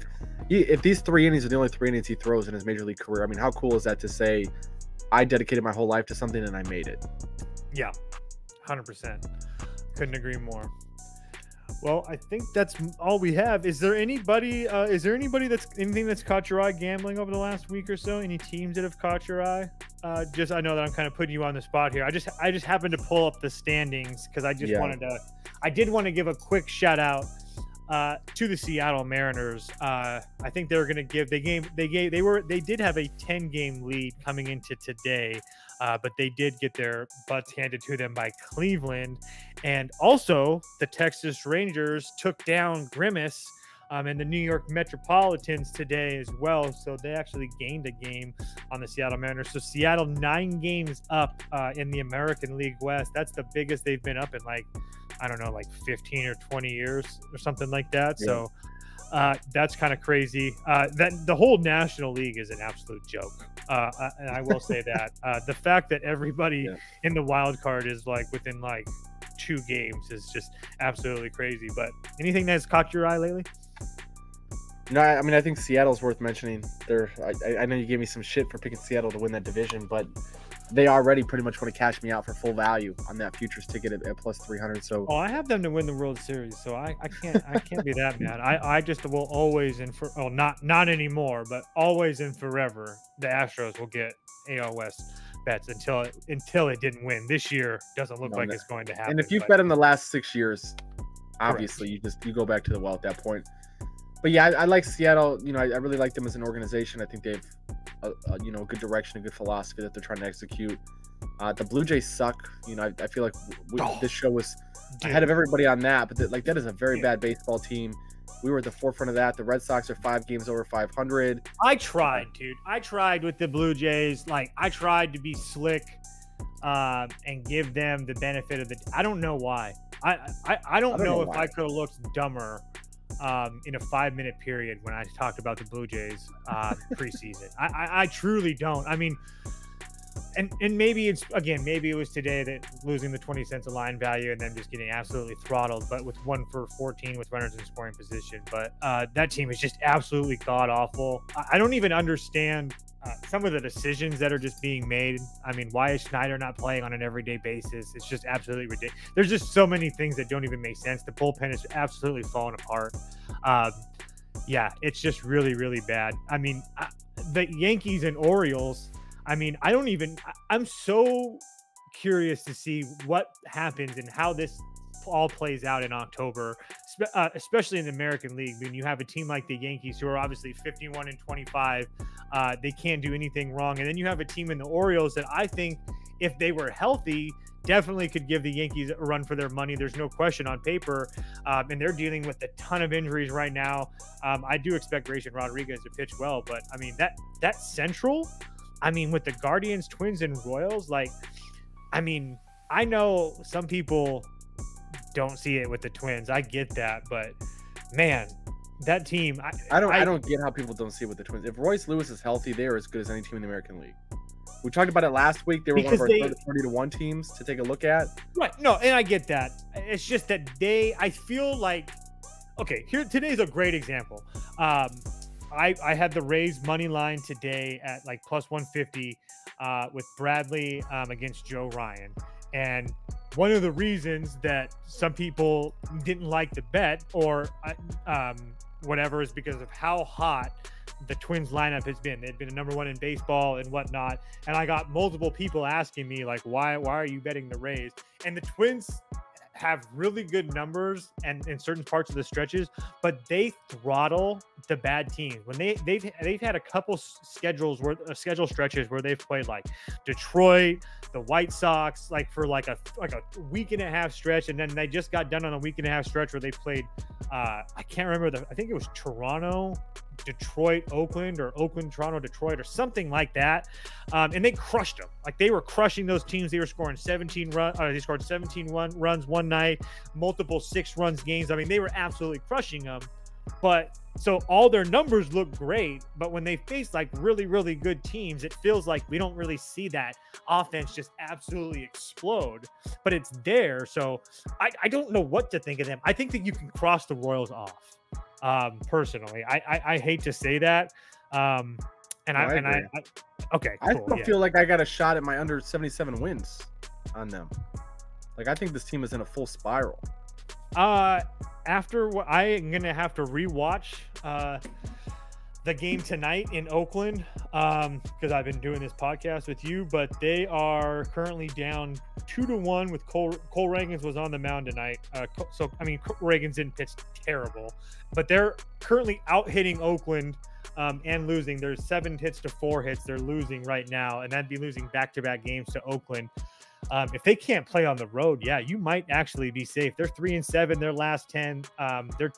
if these 3 innings are the only 3 innings he throws in his major league career, I mean, how cool is that to say, I dedicated my whole life to something and I made it? Yeah, 100%. Couldn't agree more. Well, I think that's all we have. Is there anybody that's caught your eye gambling over the last week or so? Any teams that have caught your eye? I know that I'm kind of putting you on the spot here. I just happened to pull up the standings because I did want to give a quick shout out to the Seattle Mariners. I think they were going to give they did have a 10-game lead coming into today, but they did get their butts handed to them by Cleveland, and also the Texas Rangers took down Grimace and the New York Metropolitans today as well. So they actually gained a game on the Seattle Mariners. So Seattle 9 games up in the American League West. That's the biggest they've been up in like 15 or 20 years or something like that. Yeah. So that's kind of crazy. That the whole National League is an absolute joke. And I will say that the fact that everybody in the wild card is like within like 2 games is just absolutely crazy. But anything that's caught your eye lately? No, I mean, I think Seattle's worth mentioning. I know you gave me some shit for picking Seattle to win that division, but they already pretty much want to cash me out for full value on that futures ticket at plus 300. So I have them to win the World Series, so I can't be that mad. I just will always not anymore, but always and forever the Astros will get AL West bets until it didn't win. This year doesn't look like it's going to happen. And if you've bet in the last 6 years, obviously you go back to the well at that point. But yeah, I like Seattle. I really like them as an organization. I think they have a good direction, a good philosophy that they're trying to execute. The Blue Jays suck. I feel like this show was ahead of everybody on that, but that is a very bad baseball team. We were at the forefront of that. The Red Sox are 5 games over 500. I tried, dude. I tried with the Blue Jays. I tried to be slick and give them the benefit of the. I don't know why. I don't know if I could have looked dumber in a 5-minute period when I talked about the Blue Jays preseason. I truly don't. I mean, and maybe maybe it was today that losing the 20 cents of line value and then just getting absolutely throttled, but with 1 for 14 with runners in scoring position. But that team is just absolutely god awful. I don't even understand some of the decisions that are just being made. I mean, why is Schneider not playing on an everyday basis? It's just absolutely ridiculous. There's just so many things that don't even make sense. The bullpen is absolutely falling apart. Yeah, it's just really, really bad. I mean, the Yankees and Orioles, I mean, I'm so curious to see what happens and how this all plays out in October, especially in the American League. When you have a team like the Yankees, who are obviously 51-25, they can't do anything wrong. And then you have a team in the Orioles that I think, if they were healthy, definitely could give the Yankees a run for their money. There's no question on paper. And they're dealing with a ton of injuries right now. I do expect Grayson Rodriguez to pitch well, but I mean, that Central, I mean, with the Guardians, Twins, and Royals, I mean, I know some people don't see it with the Twins. I get that, but man, that team, I don't get how people don't see it with the Twins. If Royce Lewis is healthy, they are as good as any team in the American League. We talked about it last week. They were one of our 30-1 teams to take a look at. Right. No, and I get that. It's just that I feel like, okay, today's a great example. I had the Rays money line today at plus 150 with Bradley against Joe Ryan. And one of the reasons that some people didn't like the bet or whatever is because of how hot the Twins lineup has been. They've been a number 1 in baseball and whatnot. And I got multiple people asking me why are you betting the Rays? And the Twins have really good numbers and in certain parts of the stretches, but they throttle the bad teams. When they've had a couple schedule stretches where they've played Detroit, the White Sox, for a week and a half stretch, and then they just got done on a week and a half stretch where they played I can't remember I think it was Toronto, Detroit, Oakland, or Oakland, Toronto, Detroit, or something like that. And they crushed them. They were crushing those teams. They were scoring 17 runs. They scored 17 runs one night, multiple 6 runs games. I mean, they were absolutely crushing them. But so all their numbers look great, but when they face really, really good teams, it feels like we don't really see that offense just absolutely explode, but it's there. So I don't know what to think of them. I think that you can cross the Royals off. Personally, I hate to say that. Okay, cool, I still feel like I got a shot at my under 77 wins on them. I think this team is in a full spiral. After what I'm gonna have to rewatch the game tonight in Oakland because I've been doing this podcast with you, but they are currently down 2-1 with Cole Reagans was on the mound tonight. So I mean, Reagans didn't pitch terrible, but they're currently out hitting Oakland and losing. There's 7 hits to 4 hits. They're losing right now, and that'd be losing back-to-back games to Oakland. If they can't play on the road, yeah, you might actually be safe. They're 3-7. Their last 10. They're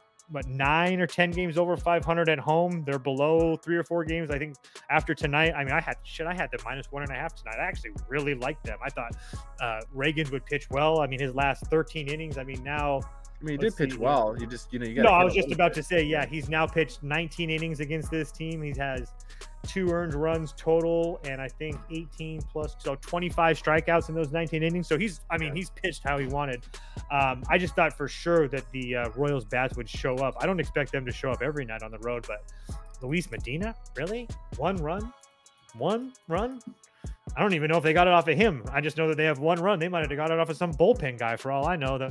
9 or 10 games over 500 at home. They're below 3 or 4 games. I think after tonight, I mean, I had the -1.5 tonight. I actually really liked them. I thought Reagan would pitch well. I mean, his last 13 innings. I mean, now. I mean, he did pitch well. He just, you got. No, I was just about to say, yeah, he's now pitched 19 innings against this team. He has 2 earned runs total, and I think 18 plus, so 25 strikeouts in those 19 innings. So he's pitched how he wanted. I just thought for sure that the Royals bats would show up. I don't expect them to show up every night on the road, but Luis Medina, really? One run? I don't even know if they got it off of him. I just know that they have one run. They might have got it off of some bullpen guy for all I know.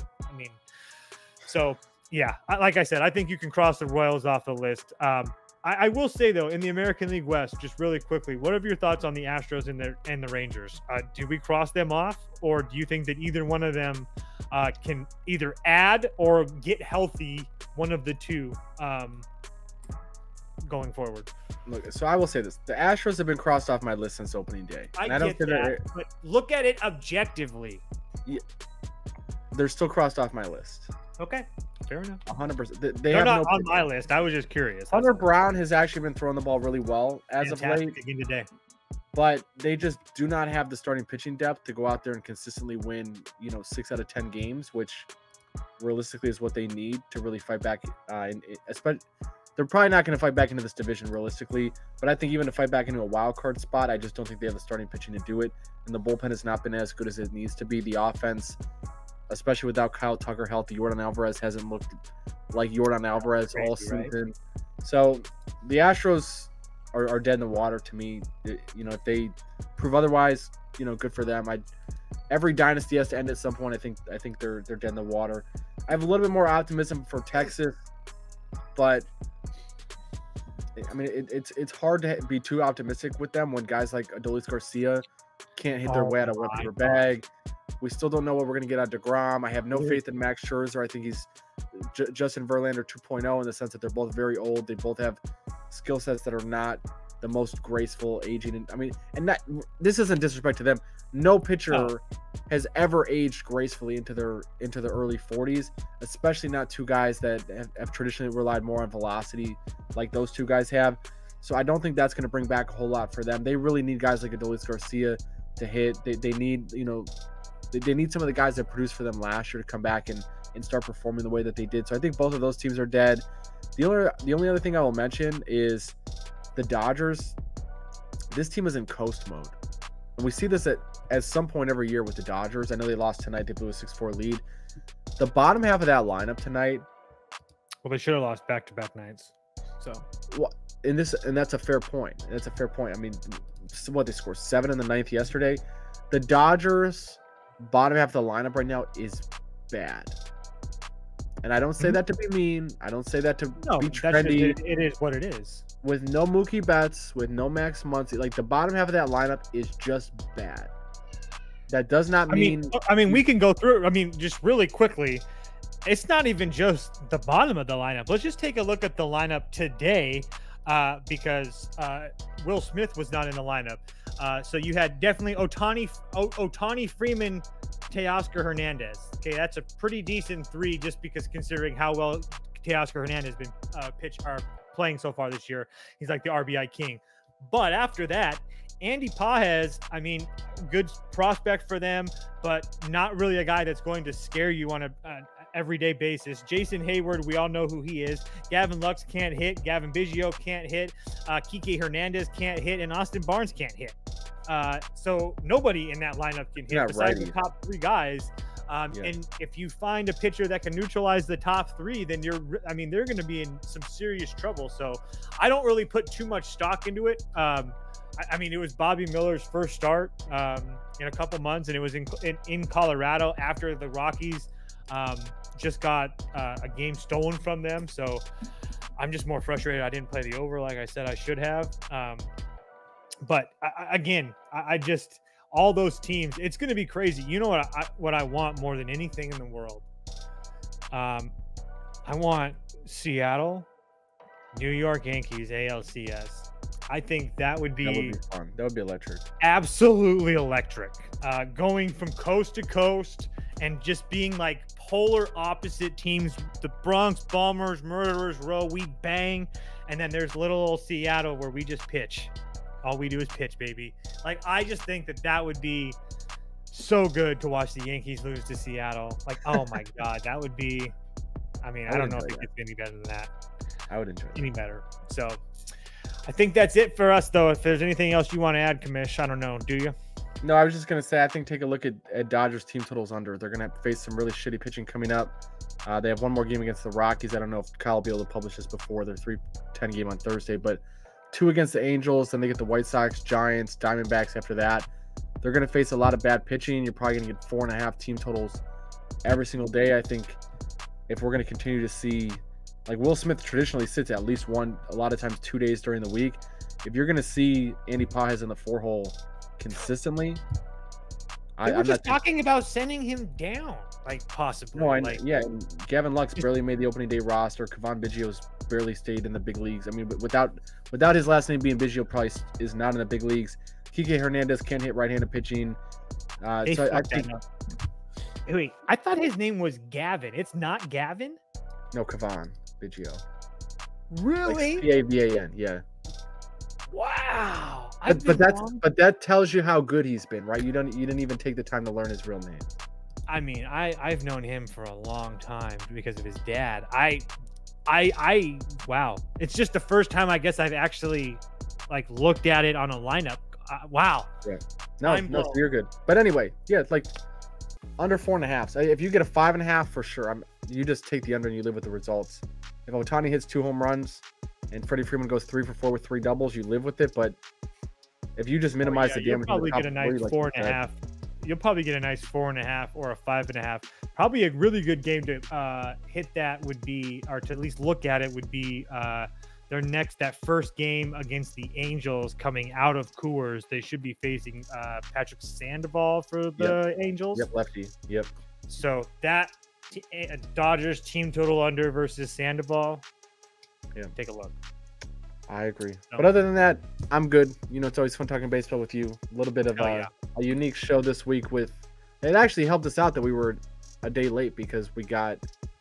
So yeah, like I said, I think you can cross the Royals off the list. I will say though, in the American League West, just really quickly, what are your thoughts on the Astros and the Rangers? Do we cross them off, or do you think that either one of them can either add or get healthy, one of the two, going forward? Look, so I will say this: the Astros have been crossed off my list since opening day. I don't get that, but look at it objectively. Yeah, they're still crossed off my list. Okay, fair enough. 100%. They're not on my list. I was just curious. Hunter Brown has actually been throwing the ball really well as of late. Again today. But they just do not have the starting pitching depth to go out there and consistently win, 6 out of 10 games, which realistically is what they need to really fight back. They're probably not going to fight back into this division realistically, but I think even to fight back into a wild card spot, I just don't think they have the starting pitching to do it. And the bullpen has not been as good as it needs to be. The offense, especially without Kyle Tucker healthy, Yordan Alvarez hasn't looked like Yordan Alvarez all season. Right? So the Astros are dead in the water to me. If they prove otherwise, good for them. Every dynasty has to end at some point. I think they're dead in the water. I have a little bit more optimism for Texas, but I mean it's hard to be too optimistic with them when guys like Adolis Garcia can't hit their way out of a paper bag. We still don't know what we're going to get out of DeGrom. I have no faith in Max Scherzer. I think he's Justin Verlander 2.0 in the sense that they're both very old. They both have skill sets that are not the most graceful aging. This isn't disrespect to them. No pitcher has ever aged gracefully into the early 40s, especially not two guys that have traditionally relied more on velocity like those two guys have. So I don't think that's going to bring back a whole lot for them. They really need guys like Adolis Garcia to hit. They need, they need some of the guys that produced for them last year to come back and start performing the way that they did. So I think both of those teams are dead. The only other thing I will mention is the Dodgers. This team is in coast mode. And we see this at some point every year with the Dodgers. I know they lost tonight. They blew a 6-4 lead. The bottom half of that lineup tonight. Well, they should have lost back-to-back nights. So, and that's a fair point. That's a fair point. I mean, what, they scored 7 in the 9th yesterday. The Dodgers bottom half of the lineup right now is bad. And I don't say that to be mean. I don't say that to be trendy. It is what it is. With no Mookie Betts, with no Max Muncy, like the bottom half of that lineup is just bad. That does not mean. I mean, we can go through. I mean, just really quickly, it's not even just the bottom of the lineup. Let's just take a look at the lineup today, because Will Smith was not in the lineup. So you had definitely Ohtani Freeman, Teoscar Hernandez. Okay, that's a pretty decent 3, just because considering how well Teoscar Hernandez has been playing so far this year. He's like the RBI king. But after that, Andy Pages, I mean, good prospect for them, but not really a guy that's going to scare you on an everyday basis. Jason Hayward, we all know who he is. Gavin Lux can't hit. Gavin Biggio can't hit. Kike Hernandez can't hit. And Austin Barnes can't hit. So nobody in that lineup can hit besides the top 3 guys. And if you find a pitcher that can neutralize the top 3, then they're going to be in some serious trouble. So I don't really put too much stock into it. I mean, it was Bobby Miller's first start in a couple months, and it was in Colorado after the Rockies just got a game stolen from them. So I'm just more frustrated I didn't play the over like I said I should have. But I just all those teams, it's going to be crazy. You know what I want more than anything in the world? I want Seattle, New York Yankees, ALCS. I think that would be fun. That would be electric. Absolutely electric. Going from coast to coast and just being like polar opposite teams. The Bronx Bombers, Murderers Row, we bang. And then there's little old Seattle where we just pitch. All we do is pitch, baby. Like, I just think that would be so good to watch the Yankees lose to Seattle. Like, oh my God, that would be, I mean, I don't know if it gets any better than that. I would enjoy it. Any better. So I think that's it for us, though. If there's anything else you want to add, Commish, I don't know. Do you? No, I was just going to say, I think take a look at Dodgers team totals under. They're going to face some really shitty pitching coming up. They have one more game against the Rockies. I don't know if Kyle will be able to publish this before their 3-10 game on Thursday, but 2 against the Angels. Then they get the White Sox, Giants, Diamondbacks after that. they're going to face a lot of bad pitching. You're probably going to get 4.5 team totals every single day. I think if we're going to continue to see, like Will Smith traditionally sits at least one, a lot of times 2 days during the week. If you're going to see Andy Pages in the 4-hole consistently, we're just talking about sending him down, like possibly. No, yeah. And Gavin Lux barely made the opening day roster. Kevon Biggio's barely stayed in the big leagues. I mean, but without his last name being Biggio, probably is not in the big leagues. Kike Hernandez can't hit right-handed pitching. So I think. Wait, I thought his name was Gavin. It's not Gavin? No, Kevon Biggio. Really? Like Pavan, yeah. Wow. But that tells you how good he's been, right? You didn't even take the time to learn his real name. I mean, I've known him for a long time because of his dad. Wow. It's just the first time I guess I've actually like looked at it on a lineup. Wow. Yeah. No, so you're good. But anyway, yeah, it's like under 4.5. If you get a 5.5 for sure, you just take the under and you live with the results. If Ohtani hits 2 home runs and Freddie Freeman goes 3 for 4 with 3 doubles, you live with it. But if you just minimize the damage, you'll probably get a nice 4.5. You'll probably get a nice 4.5 or a 5.5. Probably a really good game to hit that would be, or to at least look at it would be that first game against the Angels coming out of Coors. They should be facing Patrick Sandoval for the Angels. Yep, lefty. Yep. So that Dodgers team total under versus Sandoval. Yeah, take a look. I agree. No. But other than that, I'm good. You know, it's always fun talking baseball with you. A little bit of a unique show this week with. It actually helped us out that we were a day late because we got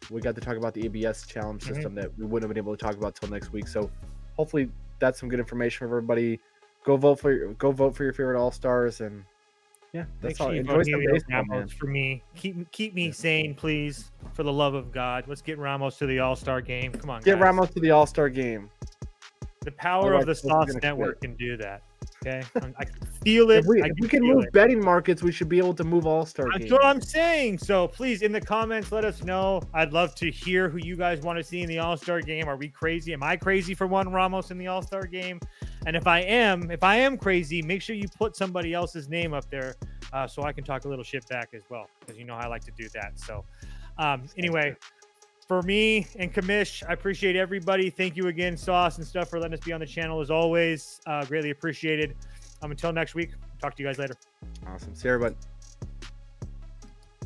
to talk about the ABS challenge system that we wouldn't have been able to talk about till next week. So hopefully that's some good information for everybody. Go vote for your favorite All-Stars, and yeah, that's all. Enjoy some baseball, man. For me, keep me sane, please. For the love of God, let's get Ramos to the All-Star game. Come on, get Ramos to the All-Star game. The power of the Sauce Network can do that. Okay, I can feel it. If we can move betting markets, we should be able to move All-Star games. That's what I'm saying. So please, in the comments, let us know. I'd love to hear who you guys want to see in the All-Star game. Are we crazy? Am I crazy for one Ramos in the All-Star game? And if I am crazy, make sure you put somebody else's name up there so I can talk a little shit back as well, because you know I like to do that. So anyway. For me and Commish, I appreciate everybody. Thank you again, Sauce and stuff, for letting us be on the channel as always. Greatly appreciated. Until next week, talk to you guys later. Awesome. See you, everybody.